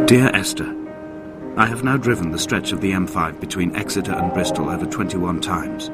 Dear Esther, I have now driven the stretch of the M5 between Exeter and Bristol over 21 times.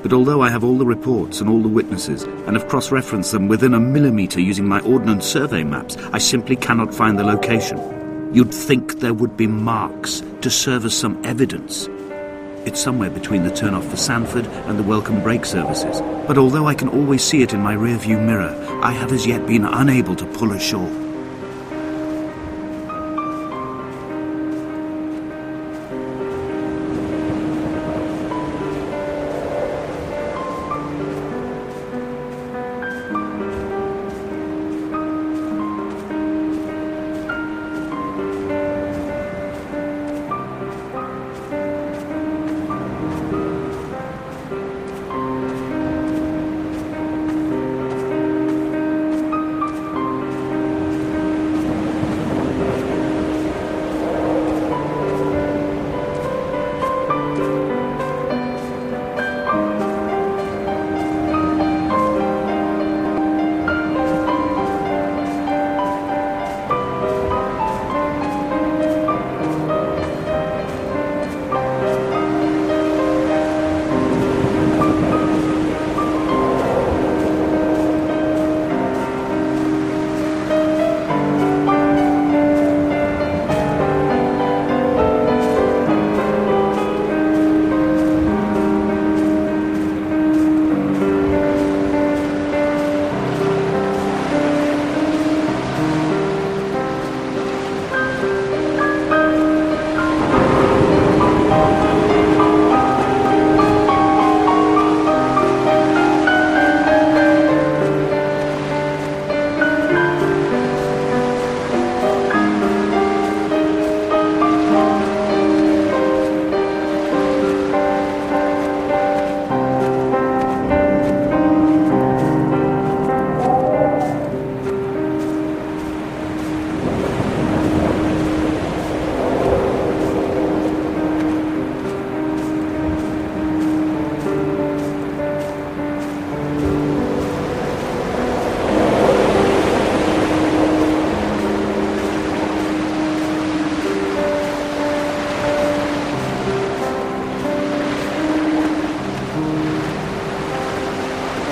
But although I have all the reports and all the witnesses, and have cross-referenced them within a millimetre using my Ordnance Survey maps, I simply cannot find the location. You'd think there would be marks to serve as some evidence. It's somewhere between the turn-off for Sandford and the welcome brake services. But although I can always see it in my rear-view mirror, I have as yet been unable to pull ashore.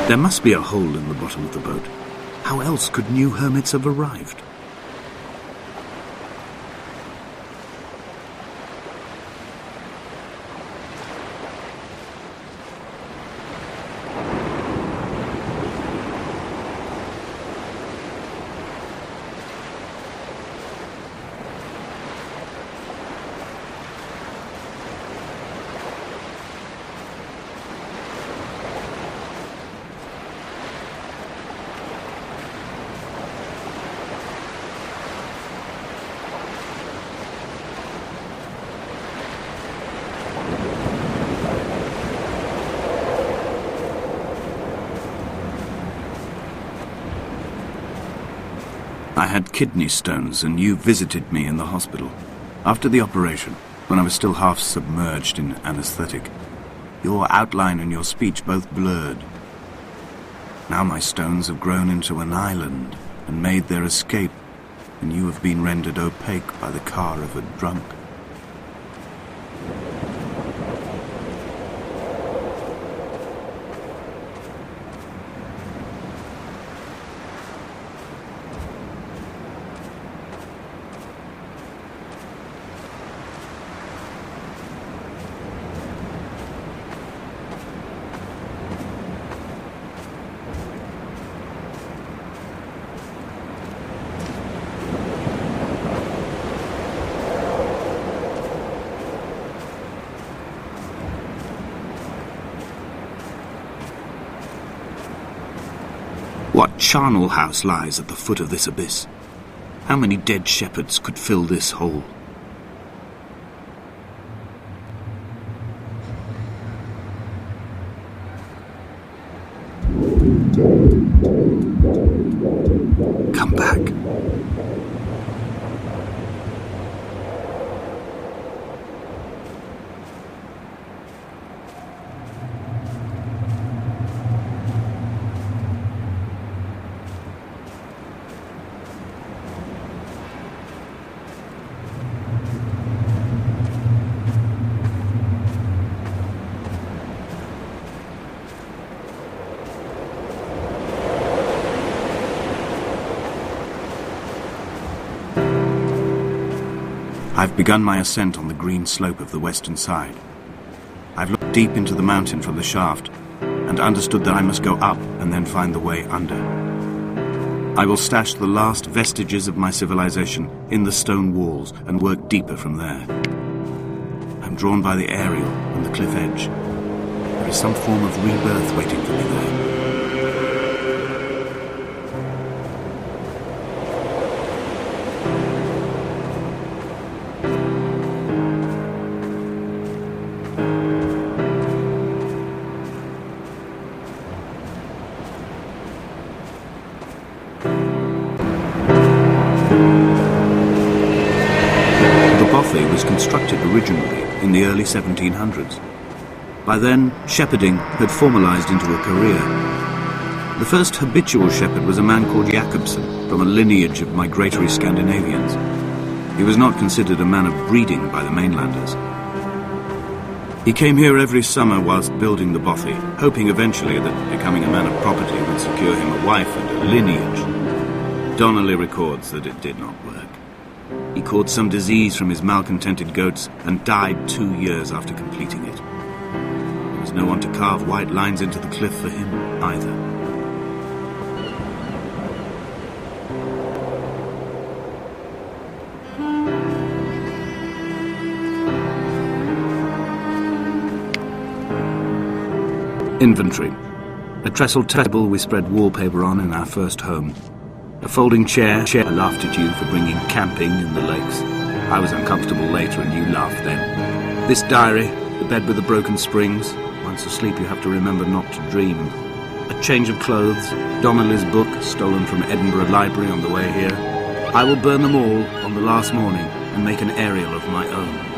There must be a hole in the bottom of the boat. How else could new hermits have arrived? I had kidney stones, and you visited me in the hospital. After the operation, when I was still half submerged in anesthetic, your outline and your speech both blurred. Now my stones have grown into an island and made their escape, and you have been rendered opaque by the car of a drunk. What charnel house lies at the foot of this abyss? How many dead shepherds could fill this hole? Come back. I've begun my ascent on the green slope of the western side. I've looked deep into the mountain from the shaft and understood that I must go up and then find the way under. I will stash the last vestiges of my civilization in the stone walls and work deeper from there. I'm drawn by the aerial and the cliff edge. There is some form of rebirth waiting for me there. Constructed originally in the early 1700s. By then, shepherding had formalized into a career. The first habitual shepherd was a man called Jakobsen, from a lineage of migratory Scandinavians. He was not considered a man of breeding by the mainlanders. He came here every summer whilst building the bothy, hoping eventually that becoming a man of property would secure him a wife and a lineage. Donnelly records that it did not work. He caught some disease from his malcontented goats and died 2 years after completing it. There was no one to carve white lines into the cliff for him either. Inventory. A trestle table we spread wallpaper on in our first home. A folding chair. I laughed at you for bringing camping in the lakes. I was uncomfortable later and you laughed then. This diary, the bed with the broken springs. Once asleep you have to remember not to dream. A change of clothes, Donnelly's book, stolen from Edinburgh Library on the way here. I will burn them all on the last morning and make an aerial of my own.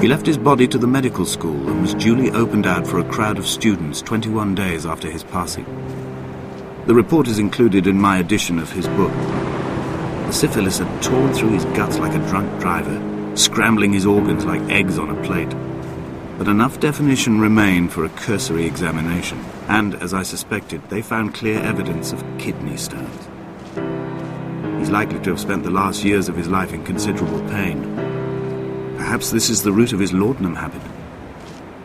He left his body to the medical school and was duly opened out for a crowd of students 21 days after his passing. The report is included in my edition of his book. The syphilis had torn through his guts like a drunk driver, scrambling his organs like eggs on a plate. But enough definition remained for a cursory examination, and, as I suspected, they found clear evidence of kidney stones. He's likely to have spent the last years of his life in considerable pain. Perhaps this is the root of his laudanum habit.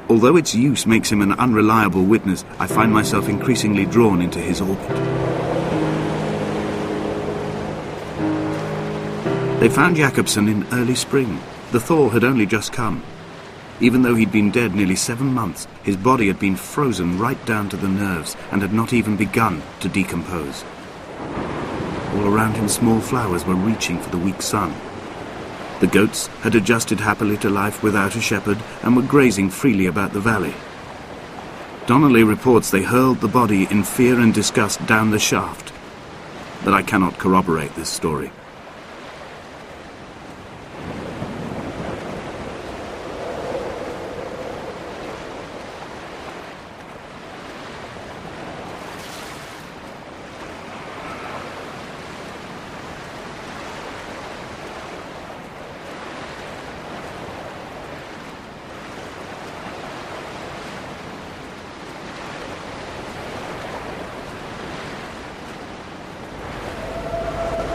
Although its use makes him an unreliable witness, I find myself increasingly drawn into his orbit. They found Jakobsen in early spring. The thaw had only just come. Even though he'd been dead nearly 7 months, his body had been frozen right down to the nerves and had not even begun to decompose. All around him small flowers were reaching for the weak sun. The goats had adjusted happily to life without a shepherd and were grazing freely about the valley. Donnelly reports they hurled the body in fear and disgust down the shaft, but I cannot corroborate this story.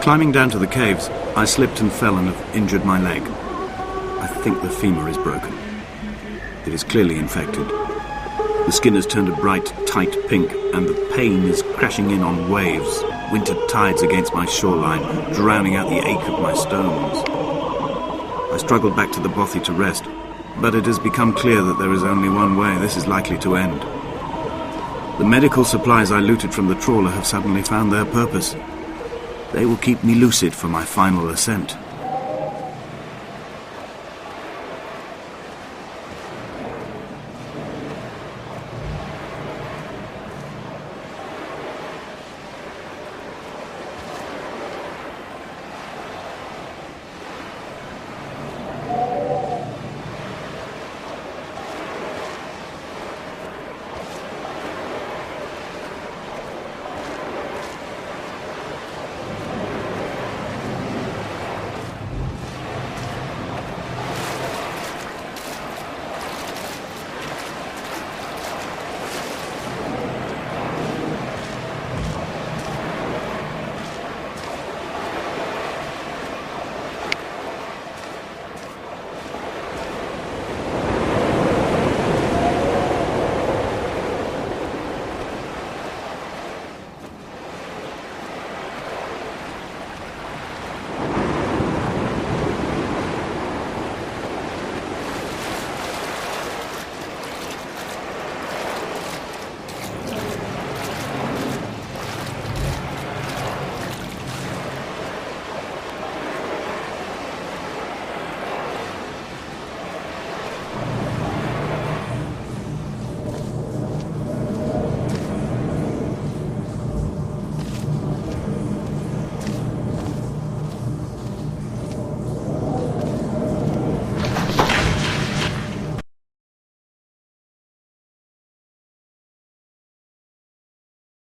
Climbing down to the caves, I slipped and fell and have injured my leg. I think the femur is broken. It is clearly infected. The skin has turned a bright, tight pink, and the pain is crashing in on waves, winter tides against my shoreline, drowning out the ache of my stones. I struggled back to the bothy to rest, but it has become clear that there is only one way this is likely to end. The medical supplies I looted from the trawler have suddenly found their purpose. They will keep me lucid for my final ascent.